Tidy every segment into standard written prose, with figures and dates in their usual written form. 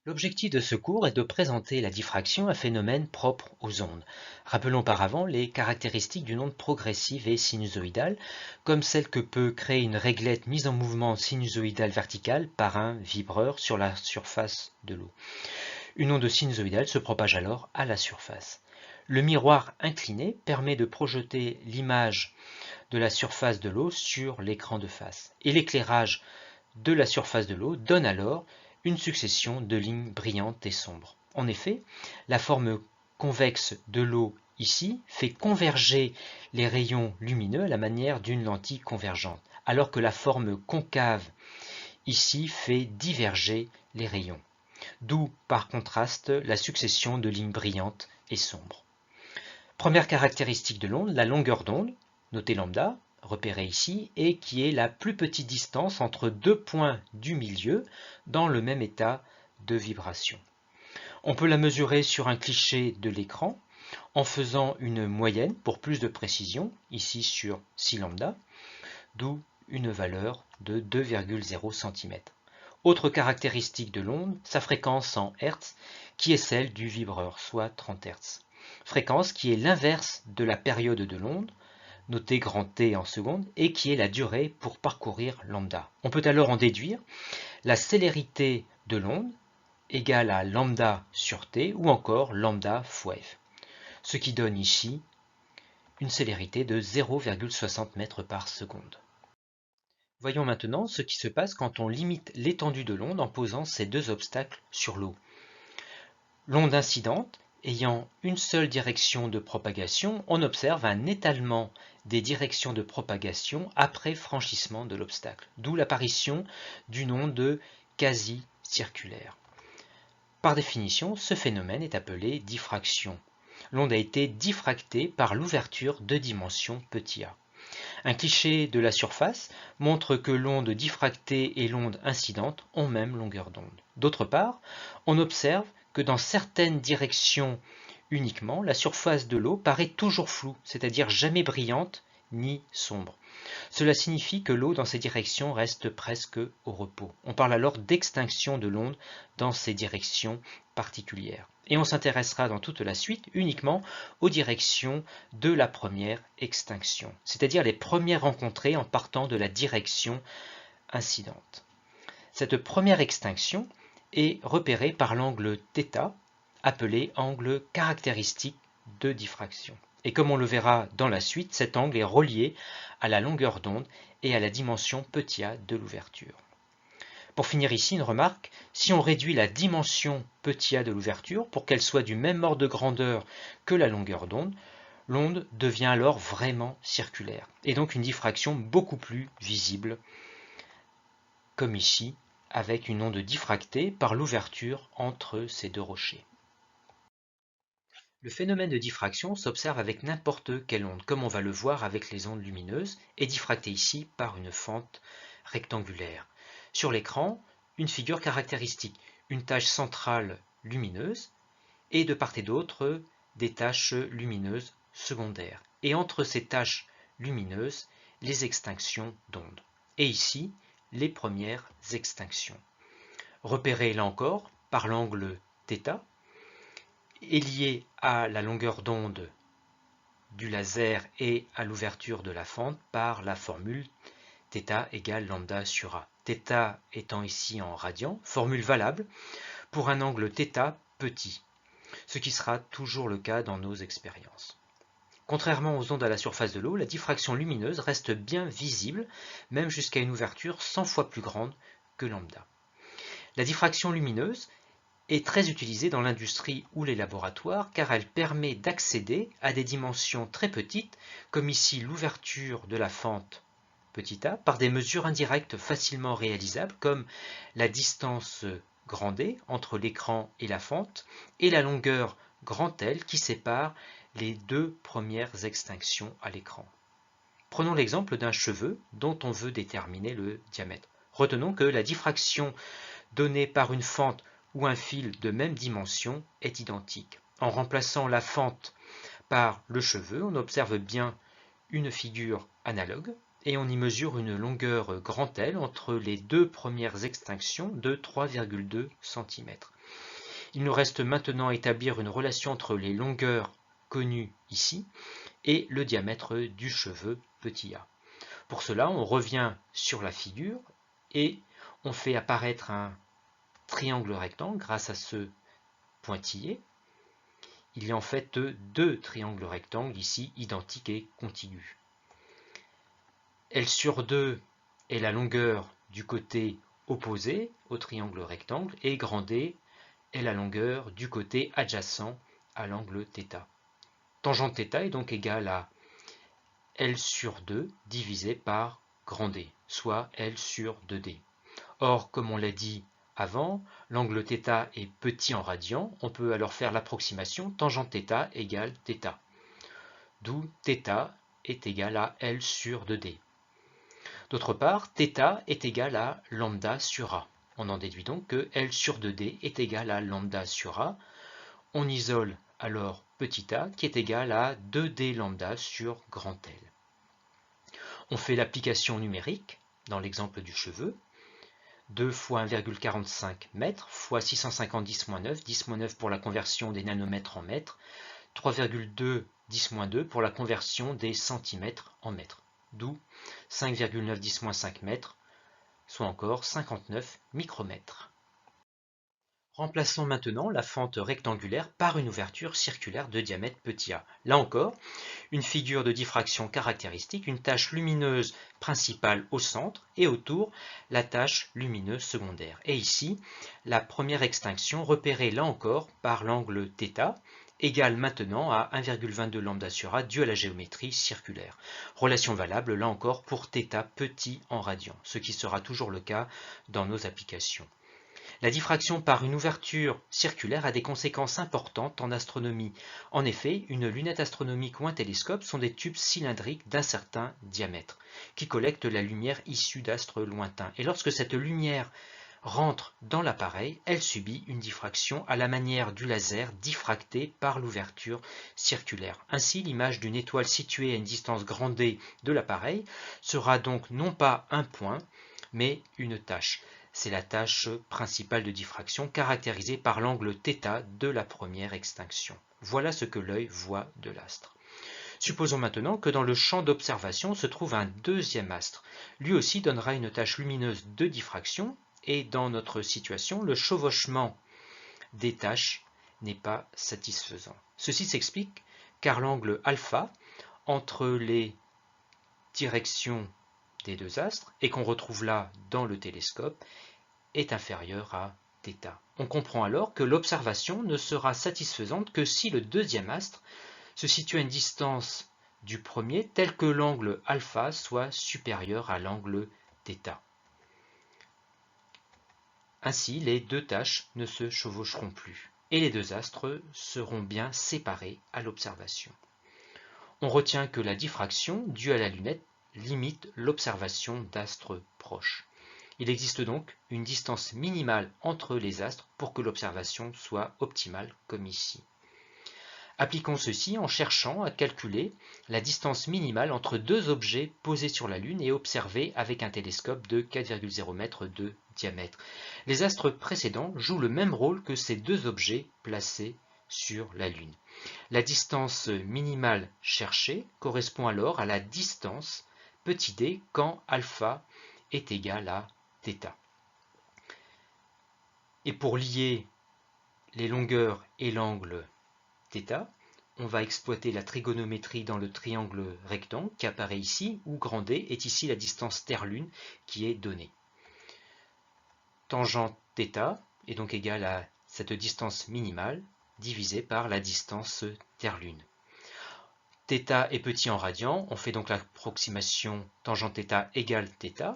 L'objectif de ce cours est de présenter la diffraction, un phénomène propre aux ondes. Rappelons auparavant les caractéristiques d'une onde progressive et sinusoïdale, comme celle que peut créer une réglette mise en mouvement sinusoïdal vertical par un vibreur sur la surface de l'eau. Une onde sinusoïdale se propage alors à la surface. Le miroir incliné permet de projeter l'image de la surface de l'eau sur l'écran de face. Et l'éclairage de la surface de l'eau donne alors une succession de lignes brillantes et sombres. En effet, la forme convexe de l'eau ici fait converger les rayons lumineux à la manière d'une lentille convergente, alors que la forme concave ici fait diverger les rayons, d'où par contraste la succession de lignes brillantes et sombres. Première caractéristique de l'onde, la longueur d'onde, notée lambda, repérée ici, et qui est la plus petite distance entre deux points du milieu dans le même état de vibration. On peut la mesurer sur un cliché de l'écran en faisant une moyenne pour plus de précision, ici sur 6 lambda, d'où une valeur de 2,0 cm. Autre caractéristique de l'onde, sa fréquence en Hz, qui est celle du vibreur, soit 30 Hz. Fréquence qui est l'inverse de la période de l'onde, notée grand T en secondes, et qui est la durée pour parcourir lambda. On peut alors en déduire la célérité de l'onde égale à lambda sur T ou encore lambda fois F, ce qui donne ici une célérité de 0,60 mètres par seconde. Voyons maintenant ce qui se passe quand on limite l'étendue de l'onde en posant ces deux obstacles sur l'eau. L'onde incidente ayant une seule direction de propagation, on observe un étalement des directions de propagation après franchissement de l'obstacle, d'où l'apparition d'une onde quasi-circulaire. Par définition, ce phénomène est appelé diffraction. L'onde a été diffractée par l'ouverture de dimension petit a. Un cliché de la surface montre que l'onde diffractée et l'onde incidente ont même longueur d'onde. D'autre part, on observe que dans certaines directions uniquement, la surface de l'eau paraît toujours floue, c'est-à-dire jamais brillante ni sombre. Cela signifie que l'eau dans ces directions reste presque au repos. On parle alors d'extinction de l'onde dans ces directions particulières. Et on s'intéressera dans toute la suite uniquement aux directions de la première extinction, c'est-à-dire les premières rencontrées en partant de la direction incidente. Cette première extinction est repérée par l'angle θ, appelé angle caractéristique de diffraction. Et comme on le verra dans la suite, cet angle est relié à la longueur d'onde et à la dimension petit a de l'ouverture. Pour finir ici, une remarque, si on réduit la dimension petit a de l'ouverture pour qu'elle soit du même ordre de grandeur que la longueur d'onde, l'onde devient alors vraiment circulaire, et donc une diffraction beaucoup plus visible, comme ici, avec une onde diffractée par l'ouverture entre ces deux rochers. Le phénomène de diffraction s'observe avec n'importe quelle onde, comme on va le voir avec les ondes lumineuses, et diffractée ici par une fente rectangulaire. Sur l'écran, une figure caractéristique, une tache centrale lumineuse, et de part et d'autre, des taches lumineuses secondaires. Et entre ces taches lumineuses, les extinctions d'ondes. Et ici, les premières extinctions. Repérées là encore par l'angle θ, est lié à la longueur d'onde du laser et à l'ouverture de la fente par la formule θ égale lambda sur a. θ étant ici en radians, formule valable pour un angle θ petit, ce qui sera toujours le cas dans nos expériences. Contrairement aux ondes à la surface de l'eau, la diffraction lumineuse reste bien visible, même jusqu'à une ouverture 100 fois plus grande que lambda. La diffraction lumineuse est très utilisée dans l'industrie ou les laboratoires car elle permet d'accéder à des dimensions très petites, comme ici l'ouverture de la fente petit a, par des mesures indirectes facilement réalisables comme la distance grand D entre l'écran et la fente et la longueur grand L qui sépare les deux premières extinctions à l'écran. Prenons l'exemple d'un cheveu dont on veut déterminer le diamètre. Retenons que la diffraction donnée par une fente ou un fil de même dimension est identique. En remplaçant la fente par le cheveu, on observe bien une figure analogue et on y mesure une longueur grand L entre les deux premières extinctions de 3,2 cm. Il nous reste maintenant à établir une relation entre les longueurs connues ici et le diamètre du cheveu petit a. Pour cela, on revient sur la figure et on fait apparaître un triangle rectangle grâce à ce pointillé. Il y a en fait deux triangles rectangles ici identiques et contigus. L sur 2 est la longueur du côté opposé au triangle rectangle et grand D est la longueur du côté adjacent à l'angle θ. Tangente θ est donc égale à L sur 2 divisé par grand D, soit L sur 2D. Or, comme on l'a dit avant, l'angle θ est petit en radian, on peut alors faire l'approximation tangente θ égale θ, d'où θ est égal à L sur 2D. D'autre part, θ est égal à lambda sur A. On en déduit donc que L sur 2D est égal à lambda sur A. On isole alors petit a qui est égal à 2D lambda sur grand L. On fait l'application numérique dans l'exemple du cheveu. 2 fois 1,45 mètres fois 650 10-9, 10-9 pour la conversion des nanomètres en mètres, 3,2 10-2 pour la conversion des centimètres en mètres, d'où 5,9 10-5 mètres, soit encore 59 micromètres. Remplaçons maintenant la fente rectangulaire par une ouverture circulaire de diamètre petit a. Là encore, une figure de diffraction caractéristique, une tache lumineuse principale au centre et autour la tache lumineuse secondaire. Et ici, la première extinction repérée là encore par l'angle θ égale maintenant à 1,22 lambda sur A dû à la géométrie circulaire. Relation valable là encore pour θ petit en radian, ce qui sera toujours le cas dans nos applications. La diffraction par une ouverture circulaire a des conséquences importantes en astronomie. En effet, une lunette astronomique ou un télescope sont des tubes cylindriques d'un certain diamètre, qui collectent la lumière issue d'astres lointains. Et lorsque cette lumière rentre dans l'appareil, elle subit une diffraction à la manière du laser diffracté par l'ouverture circulaire. Ainsi, l'image d'une étoile située à une distance grand D de l'appareil sera donc non pas un point, mais une tache. C'est la tâche principale de diffraction caractérisée par l'angle θ de la première extinction. Voilà ce que l'œil voit de l'astre. Supposons maintenant que dans le champ d'observation se trouve un deuxième astre. Lui aussi donnera une tache lumineuse de diffraction et dans notre situation, le chevauchement des tâches n'est pas satisfaisant. Ceci s'explique car l'angle alpha entre les directions des deux astres et qu'on retrouve là dans le télescope est inférieur à θ. On comprend alors que l'observation ne sera satisfaisante que si le deuxième astre se situe à une distance du premier tel que l'angle alpha soit supérieur à l'angle θ. Ainsi, les deux tâches ne se chevaucheront plus et les deux astres seront bien séparés à l'observation. On retient que la diffraction due à la lunette limite l'observation d'astres proches. Il existe donc une distance minimale entre les astres pour que l'observation soit optimale comme ici. Appliquons ceci en cherchant à calculer la distance minimale entre deux objets posés sur la Lune et observés avec un télescope de 4,0 mètres de diamètre. Les astres précédents jouent le même rôle que ces deux objets placés sur la Lune. La distance minimale cherchée correspond alors à la distance petit d quand alpha est égal à θ. Et pour lier les longueurs et l'angle θ, on va exploiter la trigonométrie dans le triangle rectangle qui apparaît ici, où grand D est ici la distance Terre-Lune qui est donnée. Tangente θ est donc égale à cette distance minimale divisée par la distance Terre-Lune. θ est petit en radian, on fait donc l'approximation tangente θ égale θ.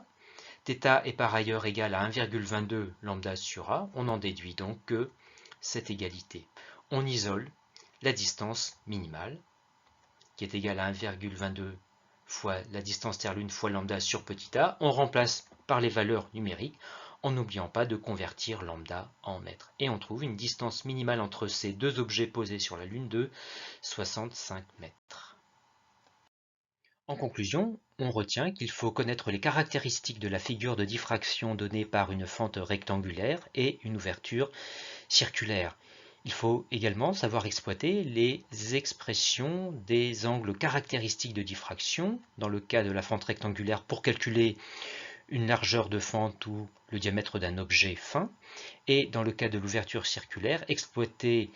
θ est par ailleurs égal à 1,22 lambda sur A, on en déduit donc que cette égalité. On isole la distance minimale, qui est égale à 1,22 fois la distance Terre-Lune fois lambda sur petit a. On remplace par les valeurs numériques, en n'oubliant pas de convertir lambda en mètres. Et on trouve une distance minimale entre ces deux objets posés sur la Lune de 65 mètres. En conclusion, on retient qu'il faut connaître les caractéristiques de la figure de diffraction donnée par une fente rectangulaire et une ouverture circulaire. Il faut également savoir exploiter les expressions des angles caractéristiques de diffraction, dans le cas de la fente rectangulaire pour calculer une largeur de fente ou le diamètre d'un objet fin, et dans le cas de l'ouverture circulaire, exploiter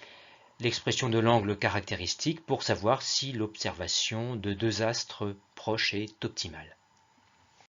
l'expression de l'angle caractéristique pour savoir si l'observation de deux astres proches est optimale.